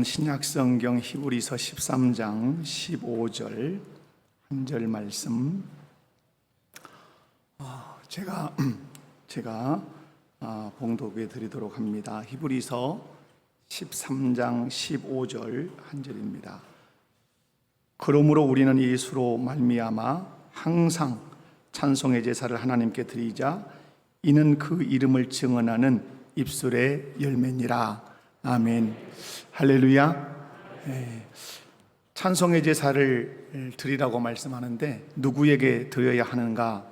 신약성경 히브리서 13장 15절 한 절 말씀 제가 봉독해 드리도록 합니다. 히브리서 13장 15절 한 절입니다. 그러므로 우리는 예수로 말미암아 항상 찬송의 제사를 하나님께 드리자. 이는 그 이름을 증언하는 입술의 열매니라. 아멘. 할렐루야. 찬송의 제사를 드리라고 말씀하는데 누구에게 드려야 하는가?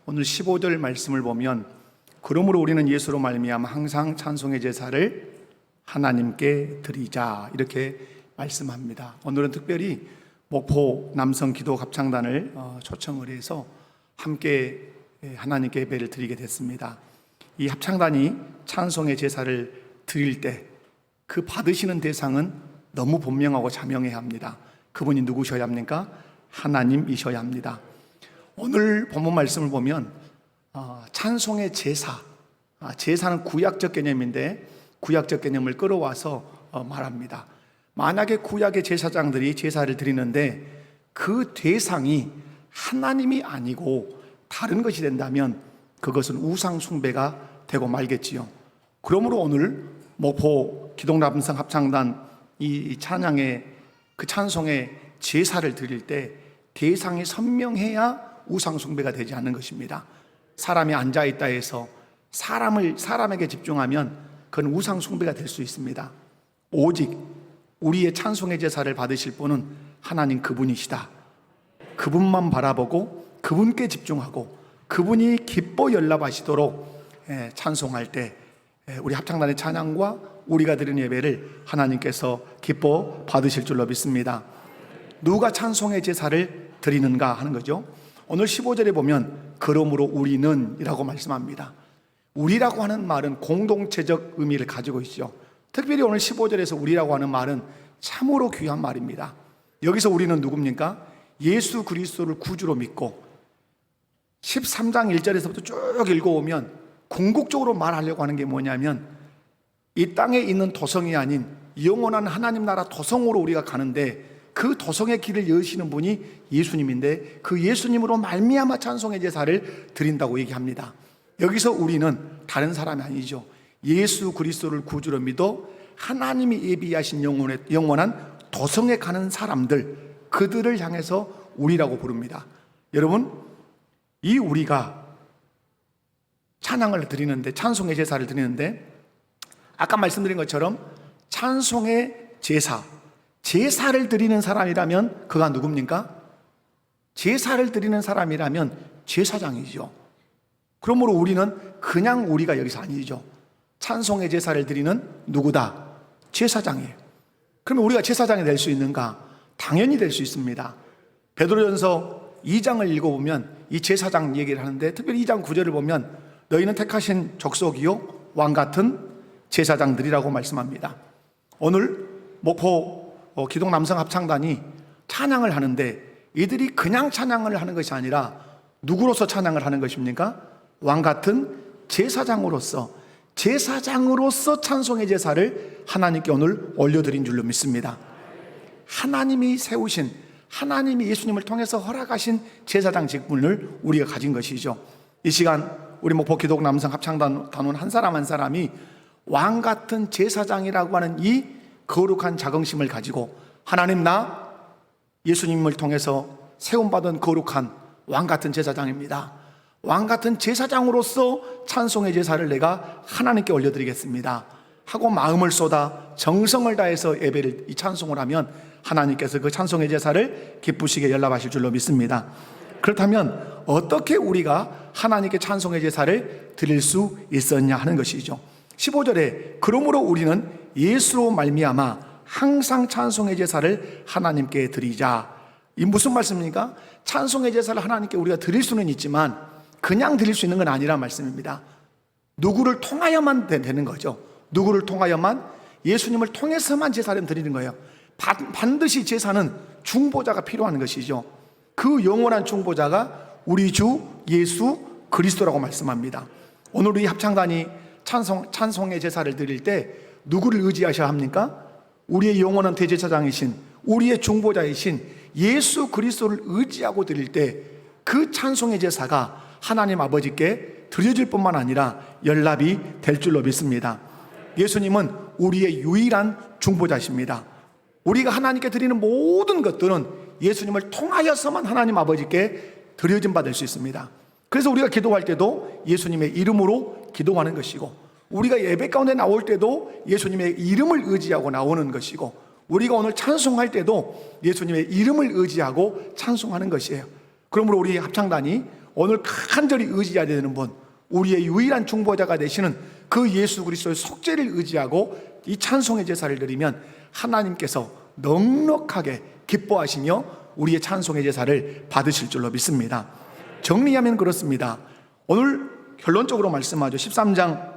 오늘 15절 말씀을 보면 그러므로 우리는 예수로 말미암아 항상 찬송의 제사를 하나님께 드리자 이렇게 말씀합니다. 오늘은 특별히 목포 남성 기도 합창단을 초청을 해서 함께 하나님께 예배를 드리게 됐습니다. 이 합창단이 찬송의 제사를 드릴 때 그 받으시는 대상은 너무 분명하고 자명해야 합니다. 그분이 누구셔야 합니까? 하나님이셔야 합니다. 오늘 본문 말씀을 보면 찬송의 제사, 제사는 구약적 개념인데 구약적 개념을 끌어와서 말합니다. 만약에 구약의 제사장들이 제사를 드리는데 그 대상이 하나님이 아니고 다른 것이 된다면 그것은 우상 숭배가 되고 말겠지요. 그러므로 오늘 목포 기독남성 합창단 이 찬양의 그 찬송의 제사를 드릴 때 대상이 선명해야 우상 숭배가 되지 않는 것입니다. 사람이 앉아 있다 해서 사람에게 집중하면 그건 우상 숭배가 될 수 있습니다. 오직 우리의 찬송의 제사를 받으실 분은 하나님 그분이시다. 그분만 바라보고 그분께 집중하고 그분이 기뻐 연락하시도록 찬송할 때 우리 합창단의 찬양과 우리가 드리는 예배를 하나님께서 기뻐 받으실 줄로 믿습니다. 누가 찬송의 제사를 드리는가 하는 거죠. 오늘 15절에 보면 그러므로 우리는 이라고 말씀합니다. 우리라고 하는 말은 공동체적 의미를 가지고 있죠. 특별히 오늘 15절에서 우리라고 하는 말은 참으로 귀한 말입니다. 여기서 우리는 누굽니까? 예수 그리스도를 구주로 믿고 13장 1절에서부터 쭉 읽어오면 궁극적으로 말하려고 하는 게 뭐냐면 이 땅에 있는 도성이 아닌 영원한 하나님 나라 도성으로 우리가 가는데 그 도성의 길을 여시는 분이 예수님인데 그 예수님으로 말미암아 찬송의 제사를 드린다고 얘기합니다. 여기서 우리는 다른 사람이 아니죠. 예수 그리스도를 구주로 믿어 하나님이 예비하신 영원한 도성에 가는 사람들, 그들을 향해서 우리라고 부릅니다. 여러분, 이 우리가 찬양을 드리는데, 찬송의 제사를 드리는데 아까 말씀드린 것처럼 찬송의 제사를 드리는 사람이라면 그가 누굽니까? 제사를 드리는 사람이라면 제사장이죠. 그러므로 우리는 그냥 우리가 여기서 아니죠. 찬송의 제사를 드리는 누구다? 제사장이에요. 그러면 우리가 제사장이 될 수 있는가? 당연히 될 수 있습니다. 베드로전서 2장을 읽어보면 이 제사장 얘기를 하는데 특별히 2장 9절을 보면 너희는 택하신 족속이요 왕같은 제사장들이라고 말씀합니다. 오늘 목포 기독남성 합창단이 찬양을 하는데 이들이 그냥 찬양을 하는 것이 아니라 누구로서 찬양을 하는 것입니까? 왕같은 제사장으로서 찬송의 제사를 하나님께 오늘 올려드린 줄로 믿습니다. 하나님이 세우신, 하나님이 예수님을 통해서 허락하신 제사장 직분을 우리가 가진 것이죠. 이 시간 우리 목포 기독남성 합창단 단원 한 사람 한 사람이 왕같은 제사장이라고 하는 이 거룩한 자긍심을 가지고 하나님, 나 예수님을 통해서 세움받은 거룩한 왕같은 제사장입니다. 왕같은 제사장으로서 찬송의 제사를 내가 하나님께 올려드리겠습니다 하고 마음을 쏟아 정성을 다해서 예배를, 이 찬송을 하면 하나님께서 그 찬송의 제사를 기쁘시게 연락하실 줄로 믿습니다. 그렇다면 어떻게 우리가 하나님께 찬송의 제사를 드릴 수 있었냐 하는 것이죠. 15절에 그러므로 우리는 예수로 말미암아 항상 찬송의 제사를 하나님께 드리자. 이 무슨 말씀입니까? 찬송의 제사를 하나님께 우리가 드릴 수는 있지만 그냥 드릴 수 있는 건 아니란 말씀입니다. 누구를 통하여만 되는 거죠. 누구를 통하여만? 예수님을 통해서만 제사를 드리는 거예요. 반드시 제사는 중보자가 필요한 것이죠. 그 영원한 중보자가 우리 주 예수 그리스도라고 말씀합니다. 오늘 이 합창단이 찬송의 제사를 드릴 때 누구를 의지하셔야 합니까? 우리의 영원한 대제사장이신 우리의 중보자이신 예수 그리스도를 의지하고 드릴 때 그 찬송의 제사가 하나님 아버지께 드려질 뿐만 아니라 연락이 될 줄로 믿습니다. 예수님은 우리의 유일한 중보자십니다. 우리가 하나님께 드리는 모든 것들은 예수님을 통하여서만 하나님 아버지께 드려진 받을 수 있습니다. 그래서 우리가 기도할 때도 예수님의 이름으로 기도하는 것이고, 우리가 예배 가운데 나올 때도 예수님의 이름을 의지하고 나오는 것이고, 우리가 오늘 찬송할 때도 예수님의 이름을 의지하고 찬송하는 것이에요. 그러므로 우리 합창단이 오늘 간절히 의지해야 되는 분, 우리의 유일한 중보자가 되시는 그 예수 그리스도의 속죄를 의지하고 이 찬송의 제사를 드리면 하나님께서 넉넉하게 기뻐하시며 우리의 찬송의 제사를 받으실 줄로 믿습니다. 정리하면 그렇습니다. 오늘 결론적으로 말씀하죠. 13장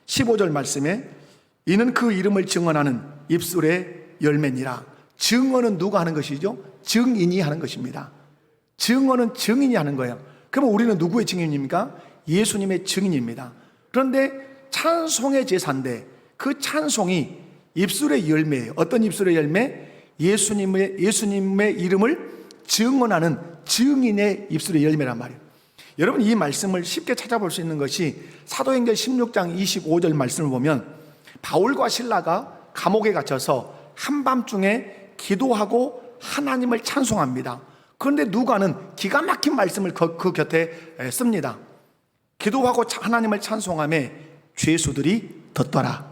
15절 말씀에 이는 그 이름을 증언하는 입술의 열매니라. 증언은 누가 하는 것이죠? 증인이 하는 것입니다. 증언은 증인이 하는 거예요. 그러면 우리는 누구의 증인입니까? 예수님의 증인입니다. 그런데 찬송의 제사인데 그 찬송이 입술의 열매예요. 어떤 입술의 열매? 예수님의 이름을 증언하는 증인의 입술의 열매란 말이에요. 여러분, 이 말씀을 쉽게 찾아볼 수 있는 것이 사도행전 16장 25절 말씀을 보면 바울과 실라가 감옥에 갇혀서 한밤중에 기도하고 하나님을 찬송합니다. 그런데 누가는 기가 막힌 말씀을 그 곁에 씁니다. 기도하고 하나님을 찬송하며 죄수들이 덧더라.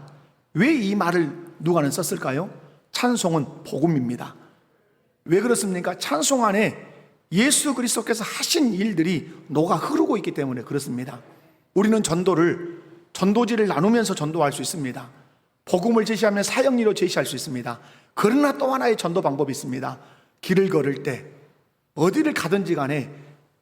왜 이 말을 누가는 썼을까요? 찬송은 복음입니다. 왜 그렇습니까? 찬송 안에 예수 그리스도께서 하신 일들이 녹아 흐르고 있기 때문에 그렇습니다. 우리는 전도지를 나누면서 전도할 수 있습니다. 복음을 제시하면 사형리로 제시할 수 있습니다. 그러나 또 하나의 전도 방법이 있습니다. 길을 걸을 때 어디를 가든지 간에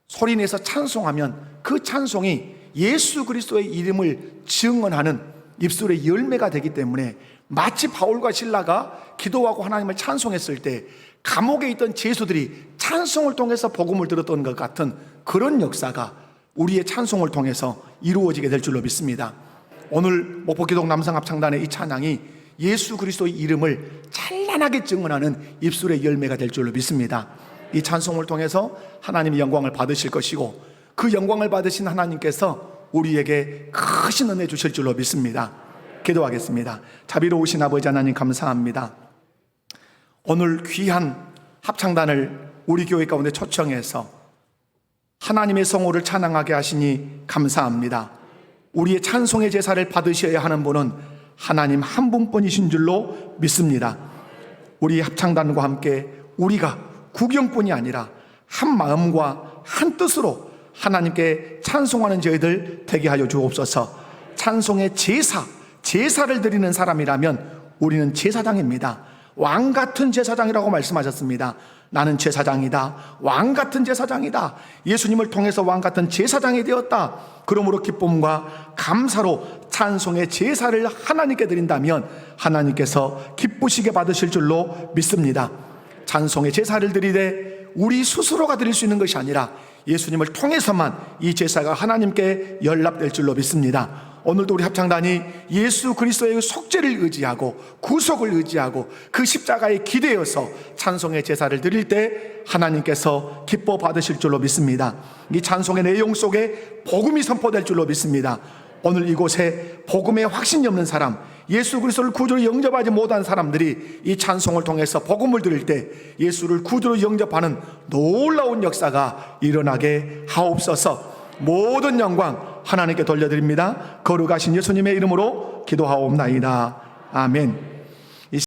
소리내서 찬송하면 그 찬송이 예수 그리스도의 이름을 증언하는 입술의 열매가 되기 때문에 마치 바울과 실라가 기도하고 하나님을 찬송했을 때 감옥에 있던 죄수들이 찬송을 통해서 복음을 들었던 것 같은 그런 역사가 우리의 찬송을 통해서 이루어지게 될 줄로 믿습니다. 오늘 목포기독 남성합창단의 이 찬양이 예수 그리스도의 이름을 찬란하게 증언하는 입술의 열매가 될 줄로 믿습니다. 이 찬송을 통해서 하나님의 영광을 받으실 것이고, 그 영광을 받으신 하나님께서 우리에게 크신 은혜 주실 줄로 믿습니다. 기도하겠습니다. 자비로우신 아버지 하나님, 감사합니다. 오늘 귀한 합창단을 우리 교회 가운데 초청해서 하나님의 성호를 찬양하게 하시니 감사합니다. 우리의 찬송의 제사를 받으셔야 하는 분은 하나님 한 분뿐이신 줄로 믿습니다. 우리 합창단과 함께 우리가 구경뿐이 아니라 한 마음과 한 뜻으로 하나님께 찬송하는 저희들 되게 하여 주옵소서. 찬송의 제사를 드리는 사람이라면 우리는 제사장입니다. 왕같은 제사장이라고 말씀하셨습니다. 나는 제사장이다. 왕같은 제사장이다. 예수님을 통해서 왕같은 제사장이 되었다. 그러므로 기쁨과 감사로 찬송의 제사를 하나님께 드린다면 하나님께서 기쁘시게 받으실 줄로 믿습니다. 찬송의 제사를 드리되 우리 스스로가 드릴 수 있는 것이 아니라 예수님을 통해서만 이 제사가 하나님께 연락될 줄로 믿습니다. 오늘도 우리 합창단이 예수 그리스도의 속죄를 의지하고 구속을 의지하고 그 십자가에 기대어서 찬송의 제사를 드릴 때 하나님께서 기뻐 받으실 줄로 믿습니다. 이 찬송의 내용 속에 복음이 선포될 줄로 믿습니다. 오늘 이곳에 복음에 확신이 없는 사람, 예수 그리스도를 구주로 영접하지 못한 사람들이 이 찬송을 통해서 복음을 들을 때 예수를 구주로 영접하는 놀라운 역사가 일어나게 하옵소서. 모든 영광 하나님께 돌려드립니다. 거룩하신 예수님의 이름으로 기도하옵나이다. 아멘.